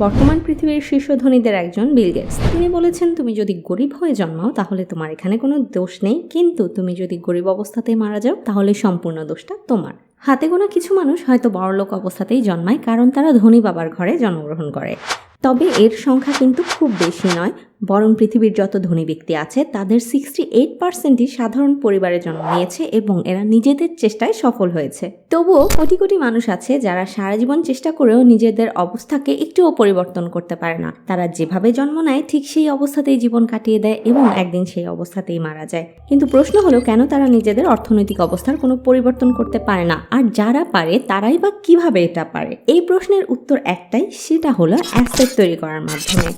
বর্তমান পৃথিবীর শীর্ষ ধনীদের একজন বিল গেটস। তিনি বলেছেন, তুমি যদি গরিব হয়ে জন্মাও তাহলে তোমার এখানে কোনো দোষ নেই, কিন্তু তুমি যদি গরিব অবস্থাতে মারা যাও তাহলে সম্পূর্ণ দোষটা তোমার। হাতে গোনা কিছু মানুষ হয়তো বড়লোক অবস্থাতেই জন্মায়, কারণ তারা ধনী বাবার ঘরে জন্মগ্রহণ করে। তবে এর সংখ্যা কিন্তু খুব বেশি নয়, বরং পৃথিবীর যত ধনী ব্যক্তি আছে তাদের 68%ই সাধারণ পরিবারে জন্ম নিয়েছে এবং এরা নিজেদের চেষ্টায় সফল হয়েছে। তবুও কোটি কোটি মানুষ আছে যারা সারা জীবন চেষ্টা করেও নিজেদের অবস্থাকে একটুও পরিবর্তন করতে পারে না। তারা যেভাবে জন্ম নেয় ঠিক সেই অবস্থাতেই জীবন কাটিয়ে দেয় এবং একদিন সেই অবস্থাতেই মারা যায়। কিন্তু প্রশ্ন হলো, কেন তারা নিজেদের অর্থনৈতিক অবস্থার কোনো পরিবর্তন করতে পারে না? আর যারা পারে তারাই বা কিভাবে এটা পারে? এই প্রশ্নের উত্তর একটাই, সেটা হলো অ্যাসেট তৈরি করার মাধ্যমে।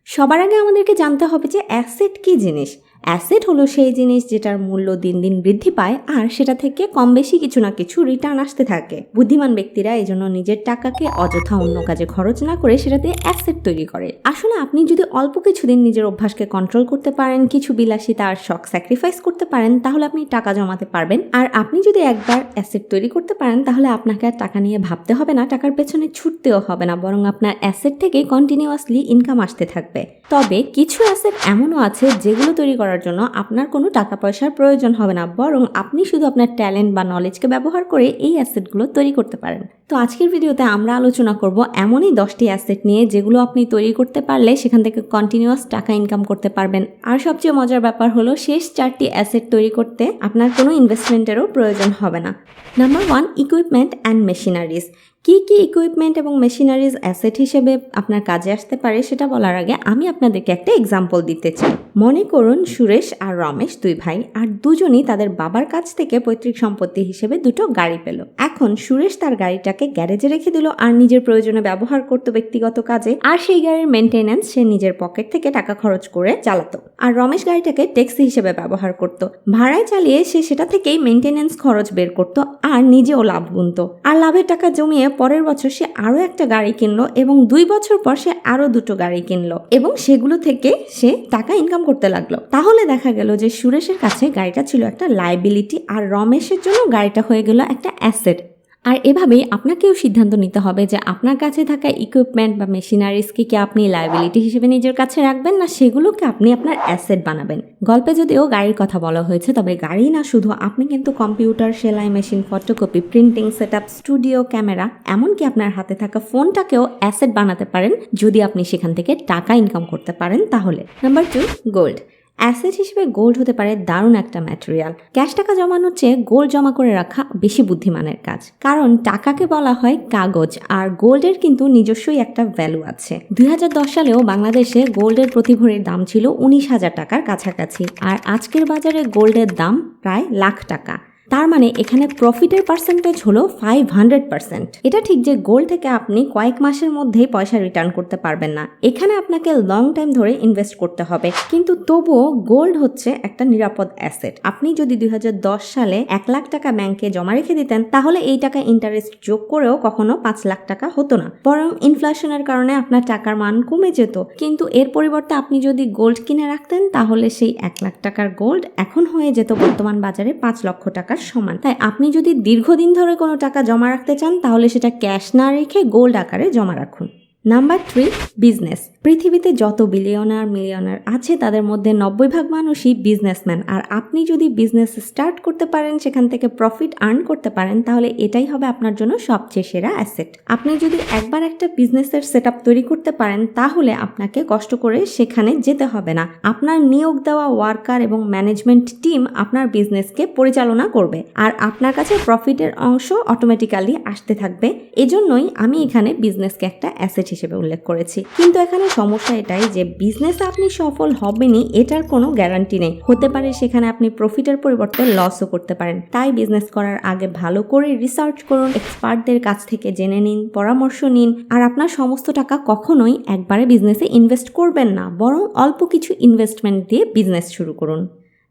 সবার আগে আমাদেরকে জানতে হবে যে অ্যাসেট কি জিনিস। অ্যাসেট হলো সেই জিনিস যেটার মূল্য দিন দিন বৃদ্ধি পায় আর সেটা থেকে কম বেশি কিছু না কিছু রিটার্ন আসতে থাকে। বুদ্ধিমান ব্যক্তিরা এই জন্য নিজের টাকাকে অযথা অন্য কাজে খরচ না করে সেটাতে অ্যাসেট তৈরি করে। আসলে আপনি যদি অল্প কিছুদিন নিজের অভ্যাসকে কন্ট্রোল করতে পারেন, কিছু বিলাসিতা আর শখ স্যাক্রিফাইস করতে পারেন, তাহলে আপনি টাকা জমাতে পারবেন। আর আপনি যদি একবার অ্যাসেট তৈরি করতে পারেন তাহলে আপনাকে আর টাকা নিয়ে ভাবতে হবে না, টাকার পেছনে ছুটতেও হবে না, বরং আপনার অ্যাসেট থেকে কন্টিনিউয়াসলি ইনকাম আসতে থাকবে। তবে কিছু অ্যাসেট এমনও আছে যেগুলো তৈরি করার জন্য আপনার কোনো টাকা পয়সার প্রয়োজন হবে না, বরং আপনি শুধু আপনার ট্যালেন্ট বা নলেজকে ব্যবহার করে এই অ্যাসেটগুলো তৈরি করতে পারেন। তো আজকের ভিডিওতে আমরা আলোচনা করব এমনই 10টি অ্যাসেট নিয়ে যেগুলো আপনি তৈরি করতে পারলে সেখান থেকে কন্টিনিউয়াস টাকা ইনকাম করতে পারবেন। আর সবচেয়ে মজার ব্যাপার হলো, শেষ 4টি অ্যাসেট তৈরি করতে আপনার কোনো ইনভেস্টমেন্টেরও প্রয়োজন হবে না। Number 1, equipment and machineries. কি কি ইকুইপমেন্ট এবং মেশিনারিজ অ্যাসেট হিসেবে আপনার কাজে আসতে পারে সেটা বলার আগে আমি আপনাদেরকে একটা এক্সাম্পল দিতে চাই। মনে করুন সুরেশ আর রমেশ দুই ভাই, আর দুজনই তাদের বাবার কাছ থেকে পৈতৃক সম্পত্তি হিসেবে দুটো গাড়ি পেল। এখন সুরেশ তার গাড়িটাকে গ্যারেজে রেখে দিল আর নিজের প্রয়োজনে ব্যবহার করতো ব্যক্তিগত কাজে, আর সেই গাড়ির মেনটেন্যান্স সে নিজের পকেট থেকে টাকা খরচ করে চালাতো। আর রমেশ গাড়িটাকে ট্যাক্সি হিসেবে ব্যবহার করতো, ভাড়ায় চালিয়ে সে সেটা থেকেই মেনটেন্যান্স খরচ বের করতো আর নিজেও লাভ গুনতো। আর লাভের টাকা জমিয়ে পরের বছর সে আরো একটা গাড়ি কিনলো এবং 2 বছর পর সে আরো 2টো গাড়ি কিনলো এবং সেগুলো থেকে সে টাকা ইনকাম করতে লাগলো। তাহলে দেখা গেল যে সুরেশের কাছে গাড়িটা ছিল একটা লায়াবিলিটি আর রমেশের জন্য গাড়িটা হয়ে গেল একটা অ্যাসেট। আর এভাবেই আপনাকেও সিদ্ধান্ত নিতে হবে যে আপনার কাছে থাকা ইকুইপমেন্ট বা মেশিনারিজকে কি আপনি লায়াবিলিটি হিসেবে নিজের কাছে রাখবেন, না সেগুলোকে আপনি আপনার অ্যাসেট বানাবেন। গল্পে যদিও গাড়ির কথা বলা হয়েছে, তবে গাড়ি না শুধু, আপনি কিন্তু কম্পিউটার, সেলাই machine, photocopy, printing setup, studio, camera, এমনকি আপনার হাতে থাকা ফোনটাকেও অ্যাসেট বানাতে পারেন যদি আপনি সেখান থেকে টাকা ইনকাম করতে পারেন তাহলে। Number 2, gold. অ্যাসেট হিসেবে গোল্ড হতে পারে দারুণ একটা ম্যাটেরিয়াল। ক্যাশ টাকা জমানোর চেয়ে গোল্ড জমা করে রাখা বেশি বুদ্ধিমানের কাজ, কারণ টাকাকে বলা হয় কাগজ আর গোল্ডের কিন্তু নিজস্বই একটা ভ্যালু আছে। 2010 সালেও বাংলাদেশে গোল্ডের প্রতি ভরির দাম ছিল 19,000 টাকার কাছাকাছি, আর আজকের বাজারে গোল্ডের দাম প্রায় লাখ টাকা। তার মানে এখানে প্রফিটের পার্সেন্টেজ হলো 500%। এটা ঠিক যে গোল্ড থেকে আপনি কয়েক মাসের মধ্যেই পয়সা রিটার্ন করতে পারবেন না, এখানে আপনাকে লং টাইম ধরে ইনভেস্ট করতে হবে। কিন্তু তবুও গোল্ড হচ্ছে একটা নিরাপদ অ্যাসেট। আপনি যদি 2010 সালে 1 লাখ টাকা ব্যাংকে জমা রেখে দিতেন তাহলে এই টাকা ইন্টারেস্ট যোগ করেও কখনো 5 লাখ টাকা হতো না, বরং ইনফ্লেশনের কারণে আপনার টাকার মান কমে যেত। কিন্তু এর পরিবর্তে আপনি যদি গোল্ড কিনে রাখতেন তাহলে সেই 1 লাখ টাকার গোল্ড এখন হয়ে যেত বর্তমান বাজারে 5 লক্ষ টাকার সমান। তাই আপনি যদি দীর্ঘদিন ধরে কোনো টাকা জমা রাখতে চান তাহলে সেটা ক্যাশ না রেখে গোল্ড আকারে জমা রাখুন। Number 3, business. পৃথিবীতে যত বিলিয়নার মিলিয়নার আছে তাদের মধ্যে 90% মানুষই বিজনেসম্যান। আর আপনি যদি বিজনেস স্টার্ট করতে পারেন, সেখান থেকে প্রফিট আর্ন করতে পারেন, তাহলে এটাই হবে আপনার জন্য সবচেয়ে সেরা অ্যাসেট। আপনি যদি একবার একটা বিজনেসের সেটআপ তৈরি করতে পারেন তাহলে আপনাকে কষ্ট করে সেখানে যেতে হবে না। আপনার নিয়োগ দেওয়া ওয়ার্কার এবং ম্যানেজমেন্ট টিম আপনার বিজনেসকে পরিচালনা করবে আর আপনার কাছে প্রফিটের অংশ অটোমেটিক্যালি আসতে থাকবে। এজন্যই আমি এখানে বিজনেসকে একটা অ্যাসেট হিসেবে উল্লেখ করেছি। কিন্তু এখানে সমস্যা এটাই যে বিজনেসে আপনি সফল হবেনই এটার কোনো গ্যারান্টি নেই। হতে পারে সেখানে আপনি প্রফিটের পরিবর্তে লসও করতে পারেন। তাই বিজনেস করার আগে ভালো করে রিসার্চ করুন, এক্সপার্টদের কাছ থেকে জেনে নিন, পরামর্শ নিন। আর আপনার সমস্ত টাকা কখনোই একবারে বিজনেসে ইনভেস্ট করবেন না, বরং অল্প কিছু ইনভেস্টমেন্ট দিয়ে বিজনেস শুরু করুন।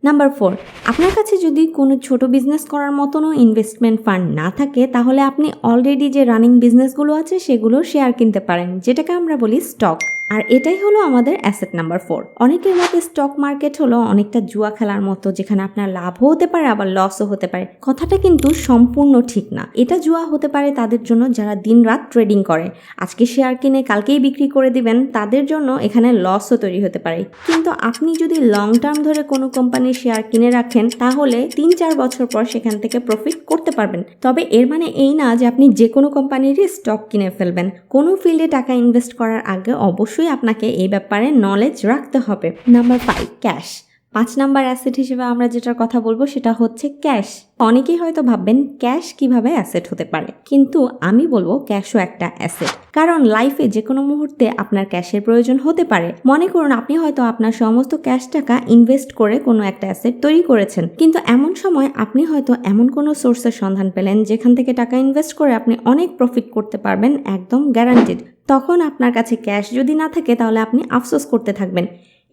নাম্বার 4, আপনার কাছে যদি কোনো ছোট বিজনেস করার মতনও ইনভেস্টমেন্ট ফান্ড না থাকে তাহলে আপনি অলরেডি যে রানিং বিজনেসগুলো আছে সেগুলোর শেয়ার কিনতে পারেন, যেটাকে আমরা বলি স্টক। আর এটাই হলো আমাদের অ্যাসেট নাম্বার 4। অনেকের মতে স্টক মার্কেট হলো অনেকটা জুয়া খেলার মতো, যেখানে আপনার লাভও হতে পারে আবার লসও হতে পারে। কথাটা কিন্তু সম্পূর্ণ ঠিক না। এটা জুয়া হতে পারে তাদের জন্য যারা দিনরাত ট্রেডিং করে, আজকে শেয়ার কিনে কালকেই বিক্রি করে দিবেন, তাদের জন্য এখানে লসও তৈরি হতে পারে। কিন্তু আপনি যদি লং টার্ম ধরে কোনো কোম্পানির শেয়ার কিনে রাখেন তাহলে 3-4 বছর পর সেখান থেকে প্রফিট করতে পারবেন। তবে এর মানে এই না যে আপনি যে কোনো কোম্পানিরই স্টক কিনে ফেলবেন। কোনো ফিল্ডে টাকা ইনভেস্ট করার আগে অবশ্যই আপনাকে এই ব্যাপারে নলেজ রাখতে হবে। Number 5, cash. 5 নাম্বার অ্যাসেট হিসেবে আমরা যেটার কথা বলবো সেটা হচ্ছে ক্যাশ। অনেকেই হয়তো ভাববেন ক্যাশ কিভাবে অ্যাসেট হতে পারে, কিন্তু আমি বলবো ক্যাশও একটা অ্যাসেট। কারণ লাইফে যে কোনো মুহূর্তে আপনার ক্যাশের প্রয়োজন হতে পারে। মনে করুন আপনি হয়তো আপনার সমস্ত ক্যাশ টাকা ইনভেস্ট করে কোনো একটা অ্যাসেট তৈরি করেছেন, কিন্তু এমন সময় আপনি হয়তো এমন কোনো সোর্সের সন্ধান পেলেন যেখান থেকে টাকা ইনভেস্ট করে আপনি অনেক প্রফিট করতে পারবেন, একদম গ্যারান্টিড। তখন আপনার কাছে ক্যাশ যদি না থাকে তাহলে আপনি আফসোস করতে থাকবেন।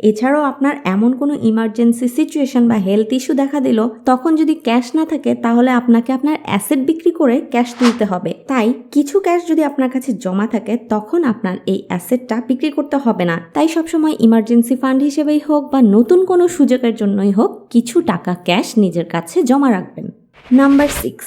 এছাড়াও আপনার এমন কোনো ইমার্জেন্সি সিচুয়েশন বা হেলথ ইস্যু দেখা দিল, তখন যদি ক্যাশ না থাকে তাহলে আপনাকে আপনার অ্যাসেট বিক্রি করে ক্যাশ তুলতে হবে। তাই কিছু ক্যাশ যদি আপনার কাছে জমা থাকে তখন আপনার এই অ্যাসেটটা বিক্রি করতে হবে না। তাই সবসময় ইমার্জেন্সি ফান্ড হিসেবেই হোক বা নতুন কোনো সুযোগের জন্যই হোক কিছু টাকা ক্যাশ নিজের কাছে জমা রাখবেন। Number 6,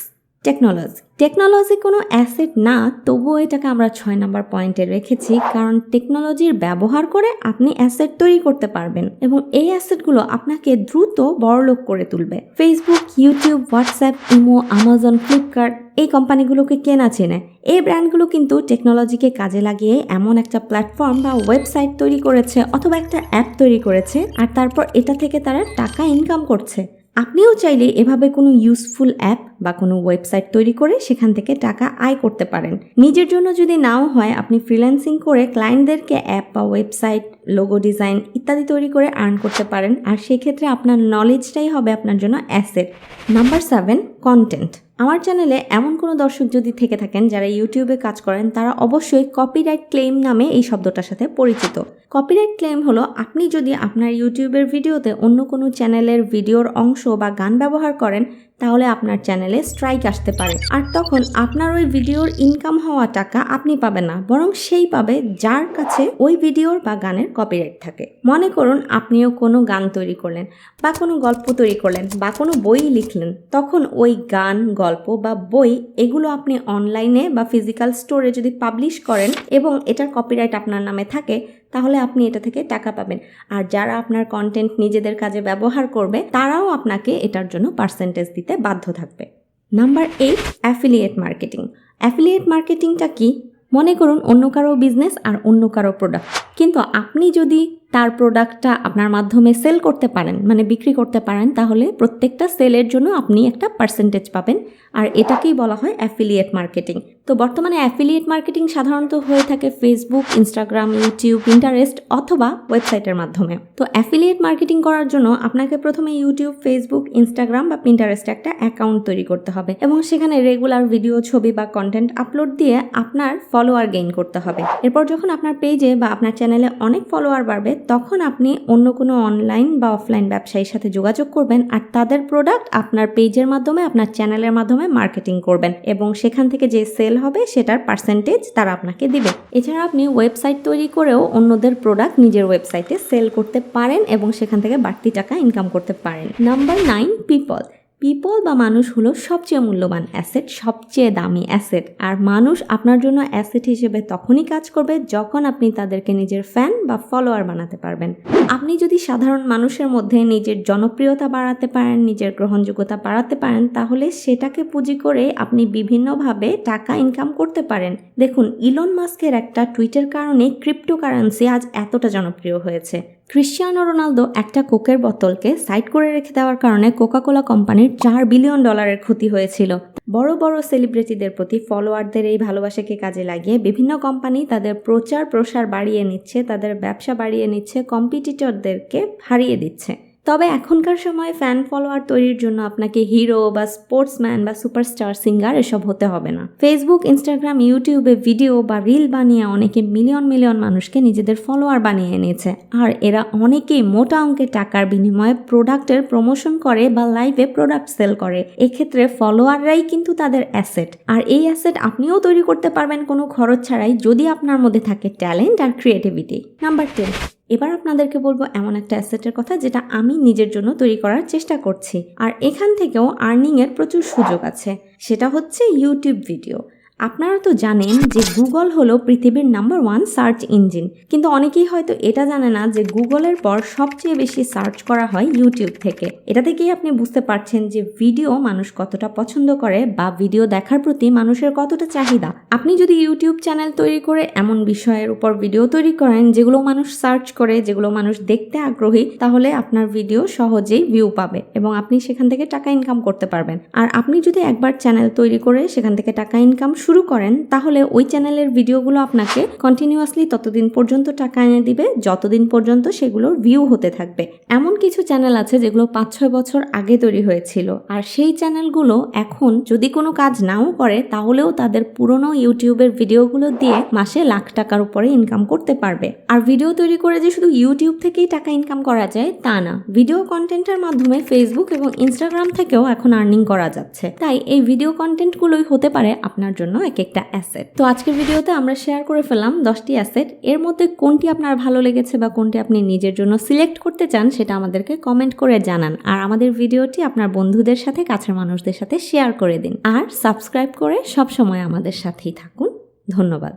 technology. টেকনোলজি কোনো অ্যাসেট না, তবুও এটাকে আমরা 6 নাম্বার পয়েন্টে রেখেছি, কারণ টেকনোলজির ব্যবহার করে আপনি অ্যাসেট তৈরি করতে পারবেন এবং এই অ্যাসেটগুলো আপনাকে দ্রুত বড়লোক করে তুলবে। Facebook, YouTube, WhatsApp, imo, Amazon, Flipkart এই কোম্পানিগুলোকে কে না চেনে? এই ব্র্যান্ডগুলো কিন্তু টেকনোলজিকে কাজে লাগিয়ে এমন একটা প্ল্যাটফর্ম বা ওয়েবসাইট তৈরি করেছে অথবা একটা অ্যাপ তৈরি করেছে, আর তারপর এটা থেকে তারা টাকা ইনকাম করছে। আপনিও চাইলে এভাবে কোনো ইউজফুল অ্যাপ বা কোনো ওয়েবসাইট তৈরি করে সেখান থেকে টাকা আয় করতে পারেন। নিজের জন্য যদি নাও হয়, আপনি ফ্রিল্যান্সিং করে ক্লায়েন্টদেরকে অ্যাপ বা ওয়েবসাইট, লোগো ডিজাইন ইত্যাদি তৈরি করে আর্ন করতে পারেন, আর সেক্ষেত্রে আপনার নলেজটাই হবে আপনার জন্য অ্যাসেট। Number 7, content. আমার চ্যানেলে এমন কোনো দর্শক যদি থেকে থাকেন যারা ইউটিউবে কাজ করেন, তারা অবশ্যই কপিরাইট ক্লেম নামে এই শব্দটার সাথে পরিচিত। কপিরাইট ক্লেম হলো আপনি যদি আপনার ইউটিউবের ভিডিওতে অন্য কোনো চ্যানেলের ভিডিওর অংশ বা গান ব্যবহার করেন, তাহলে আপনার চ্যানেলে স্ট্রাইক আসতে পারে, আর তখন আপনার ওই ভিডিওর ইনকাম হওয়া টাকা আপনি পাবেন না, বরং সেই পাবে যার কাছে ওই ভিডিওর বা গানের কপিরাইট থাকে। মনে করুন আপনিও কোনো গান তৈরি করলেন বা কোনো গল্প তৈরি করলেন বা কোনো বই লিখলেন, তখন ওই গান, গল্প বা বই এগুলো আপনি অনলাইনে বা ফিজিক্যাল স্টোরে যদি পাবলিশ করেন এবং এটার কপিরাইট আপনার নামে থাকে, তাহলে আপনি এটা থেকে টাকা পাবেন। আর যারা আপনার কন্টেন্ট নিজেদের কাজে ব্যবহার করবে তারাও আপনাকে এটার জন্য পার্সেন্টেজ দিতে বাধ্য থাকবে। Number 8, affiliate marketing. অ্যাফিলিয়েট মার্কেটিংটা কি? মনে করুন অন্য কারো বিজনেস আর অন্য কারো প্রোডাক্ট, কিন্তু আপনি যদি তার প্রোডাক্টটা আপনার মাধ্যমে সেল করতে পারেন, মানে বিক্রি করতে পারেন, তাহলে প্রত্যেকটা সেলের জন্য আপনি একটা পার্সেন্টেজ পাবেন, আর এটাকেই বলা হয় অ্যাফিলিয়েট মার্কেটিং। তো বর্তমানে অ্যাফিলিয়েট মার্কেটিং সাধারণত হয়ে থাকে ফেসবুক, ইনস্টাগ্রাম, ইউটিউব, পিন্টারেস্ট অথবা ওয়েবসাইটের মাধ্যমে। তো অ্যাফিলিয়েট মার্কেটিং করার জন্য আপনাকে প্রথমে ইউটিউব, ফেসবুক, ইনস্টাগ্রাম বা পিন্টারেস্টে একটা অ্যাকাউন্ট তৈরি করতে হবে এবং সেখানে রেগুলার ভিডিও, ছবি বা কন্টেন্ট আপলোড দিয়ে আপনার ফলোয়ার গেইন করতে হবে। এরপর যখন আপনার পেজে বা আপনার চ্যানেলে অনেক ফলোয়ার বাড়বে, তখন আপনি অন্য কোনো অনলাইন বা অফলাইন ব্যবসায়ীর সাথে যোগাযোগ করবেন আর তাদের প্রোডাক্ট আপনার পেজের মাধ্যমে, আপনার চ্যানেলের মাধ্যমে মার্কেটিং করবেন এবং সেখান থেকে যে সেল হবে সেটার পার্সেন্টেজ তারা আপনাকে দিবে। এছাড়া আপনি ওয়েবসাইট তৈরি করেও অন্যদের প্রোডাক্ট নিজের ওয়েবসাইটে সেল করতে পারেন এবং সেখান থেকে বাড়তি টাকা ইনকাম করতে পারেন। Number 9, people. পিপল বা মানুষ হলো সবচেয়ে মূল্যবান অ্যাসেট, সবচেয়ে দামি অ্যাসেট। আর মানুষ আপনার জন্য অ্যাসেট হিসেবে তখনই কাজ করবে যখন আপনি তাদেরকে নিজের ফ্যান বা ফলোয়ার বানাতে পারবেন। আপনি যদি সাধারণ মানুষের মধ্যে নিজের জনপ্রিয়তা বাড়াতে পারেন, নিজের গ্রহণযোগ্যতা বাড়াতে পারেন, তাহলে সেটাকে পুঁজি করে আপনি বিভিন্নভাবে টাকা ইনকাম করতে পারেন। দেখুন, ইলন মাস্কের একটা টুইটের কারণে ক্রিপ্টোকারেন্সি আজ এতটা জনপ্রিয় হয়েছে। ক্রিশ্চিয়ানো রোনালদো একটা কোকের বোতলকে সাইড করে রেখে দেওয়ার কারণে কোকাকোলা কোম্পানির $4 বিলিয়ন ক্ষতি হয়েছিল। বড় বড় সেলিব্রিটিদের প্রতি ফলোয়ারদের এই ভালোবাসাকে কাজে লাগিয়ে বিভিন্ন কোম্পানি তাদের প্রচার প্রসার বাড়িয়ে নিচ্ছে, তাদের ব্যবসা বাড়িয়ে নিচ্ছে, কম্পিটিটরদেরকে হারিয়ে দিচ্ছে। তবে এখনকার সময় ফ্যান ফলোয়ার তৈরির জন্য আপনাকে হিরো বা স্পোর্টসম্যান বা সুপারস্টার সিঙ্গার এসব হতে হবে না। ফেসবুক, ইনস্টাগ্রাম, ইউটিউবে ভিডিও বা রিল বানিয়ে অনেকে মিলিয়ন মিলিয়ন মানুষকে নিজেদের ফলোয়ার বানিয়ে এনেছে। আর এরা অনেকেই মোটা অঙ্কের টাকার বিনিময়ে প্রোডাক্টের প্রমোশন করে বা লাইভে প্রোডাক্ট সেল করে। এক্ষেত্রে ফলোয়াররাই কিন্তু তাদের অ্যাসেট। আর এই অ্যাসেট আপনিও তৈরি করতে পারবেন কোনো খরচ ছাড়াই, যদি আপনার মধ্যে থাকে ট্যালেন্ট আর ক্রিয়েটিভিটি। নাম্বার 10, এবার আপনাদেরকে বলবো এমন একটা অ্যাসেটের কথা যেটা আমি নিজের জন্য তৈরি করার চেষ্টা করছি, আর এখান থেকেও আর্নিংয়ের প্রচুর সুযোগ আছে। সেটা হচ্ছে ইউটিউব ভিডিও। আপনারা তো জানেন যে গুগল হলো পৃথিবীর নাম্বার 1 সার্চ ইঞ্জিন, কিন্তু অনেকেই হয়তো এটা জানে না যে গুগলের পর সবচেয়ে বেশি সার্চ করা হয় ইউটিউব থেকে। এটা থেকেই আপনি বুঝতে পারছেন যে ভিডিও মানুষ কতটা পছন্দ করে বা ভিডিও দেখার প্রতি মানুষের কতটা চাহিদা। আপনি যদি ইউটিউব চ্যানেল তৈরি করে এমন বিষয়ের উপর ভিডিও তৈরি করেন যেগুলো মানুষ সার্চ করে, যেগুলো মানুষ দেখতে আগ্রহী, তাহলে আপনার ভিডিও সহজেই ভিউ পাবে এবং আপনি সেখান থেকে টাকা ইনকাম করতে পারবেন। আর আপনি যদি একবার চ্যানেল তৈরি করে সেখান থেকে টাকা ইনকাম শুরু করেন, তাহলে ওই চ্যানেলের ভিডিওগুলো আপনাকে কন্টিনিউয়াসলি ততদিন পর্যন্ত টাকা এনে দিবে যতদিন পর্যন্ত সেগুলোর ভিউ হতে থাকবে। এমন কিছু চ্যানেল আছে যেগুলো 5-6 বছর আগে তৈরি হয়েছিল, আর সেই চ্যানেলগুলো এখন যদি কোনো কাজ নাও করে তাহলেও তাদের পুরনো ইউটিউবের ভিডিওগুলো দিয়ে মাসে লাখ টাকার উপরে ইনকাম করতে পারবে। আর ভিডিও তৈরি করে যে শুধু ইউটিউব থেকেই টাকা ইনকাম করা যায় তা না, ভিডিও কন্টেন্টের মাধ্যমে ফেসবুক এবং ইনস্টাগ্রাম থেকেও এখন আর্নিং করা যাচ্ছে। তাই এই ভিডিও কন্টেন্টগুলোই হতে পারে আপনার জন্য এক একটা অ্যাসেট। তো আজকের ভিডিওতে আমরা শেয়ার করে ফেললাম 10টি অ্যাসেট। এর মধ্যে কোনটি আপনার ভালো লেগেছে বা কোনটি আপনি নিজের জন্য সিলেক্ট করতে চান সেটা আমাদেরকে কমেন্ট করে জানান। আর আমাদের ভিডিওটি আপনার বন্ধুদের সাথে, কাছের মানুষদের সাথে শেয়ার করে দিন। আর সাবস্ক্রাইব করে সব সময় আমাদের সাথেই থাকুন। ধন্যবাদ।